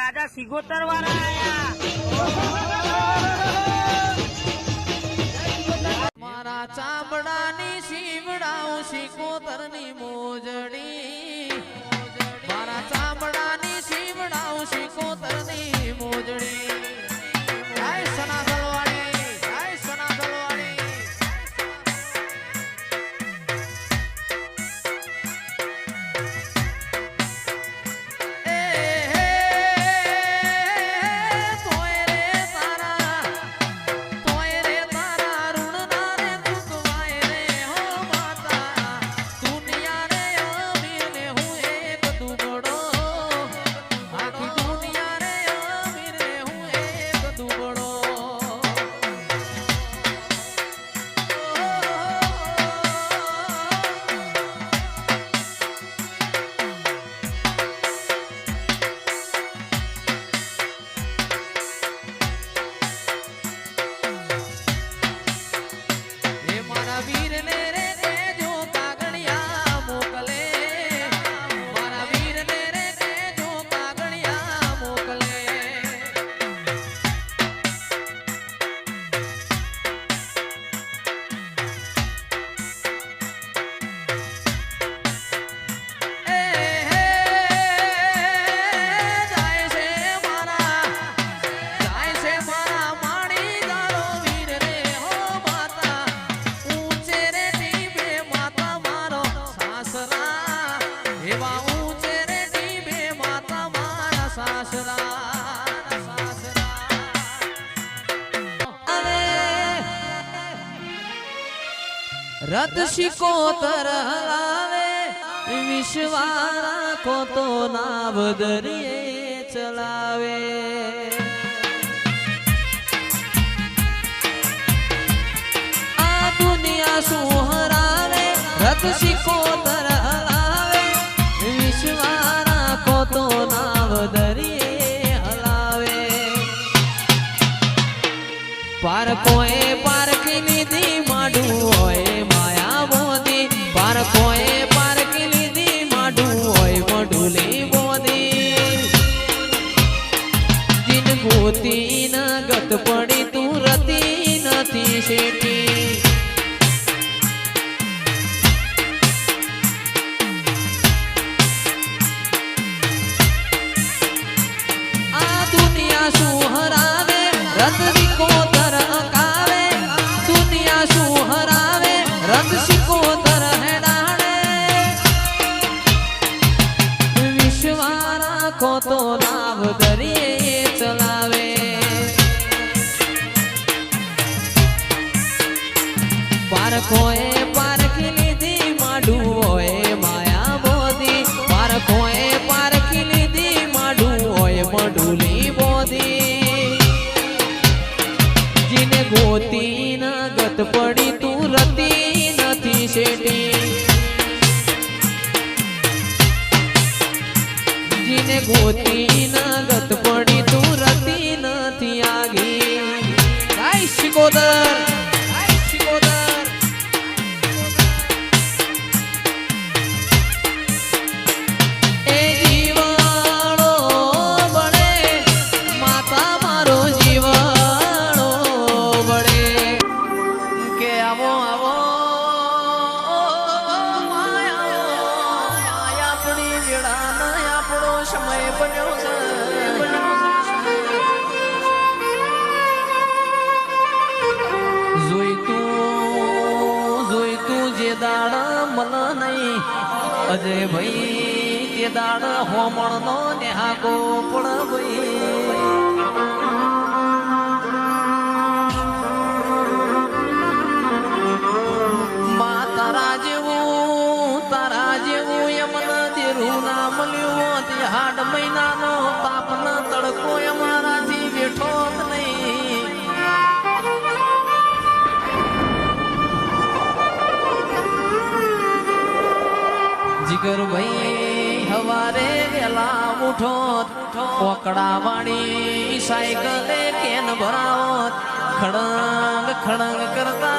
રાજા સિગોતર વાળા આયા મારા ચામડાની શીવડાઉં સિકોતરની મોજડી મારા ચામડાની શીવડાઉં સિકોતરની મોજડી આય સના દલવાડી આય સના દલવાડી રથ સિકોતર હલાવે વિશ્વારા કો તો નાવ દરિયે ચલાવે આ દુનિયા શું હરાવે રથ સિકોતર હલાવે વિશ્વારા કો તો નાવ દરિયે હલાવે પાર કોઈ પારખી લીધી માડું હોય કોઈ પારકી લીધી માડું હોય મડુલી બોધી જીન ગોતી ન ગત પડી તું રતી નથી શેઠી આ દુનિયા શું હરાવે રથ સિકોતર અકાવે દુનિયા શું હરાવે રથ સિકોતર કો તો નાવ દરિયે ચલાવે પારખોએ પારખી લીધી માડું હોય માયા બોધી પારખોએ પારખી લીધી માડું હોય મડુલી બોધી જીને ગોતી ન ગત પડી તું રતી નથી શેઠી જીને ગોતી ન ગત પડી તું રતી નથી આગી ગાય સિકોતર એ જીવાણો બળે માતા મારો જીવાણો બળે કે આવો આવો આપણી વેળા આપણો સમય બન્યો છે જોઈતું જે દાડ મન નહીં અજય ભાઈ તે દાડ હોમણ નો નેહાકો પણ ભાઈ મા તારા જેવું યમન દેરું ના મળ્યું તે હાડ મહિનાનો તાપનો તડકો અમારાથી બેઠો જ નહીં જીગર ભાઈ હવારે વેલા ઉઠો કોકડા વાળી સાયકલે કેન ભરાવત ખડંગ ખડંગ કરતા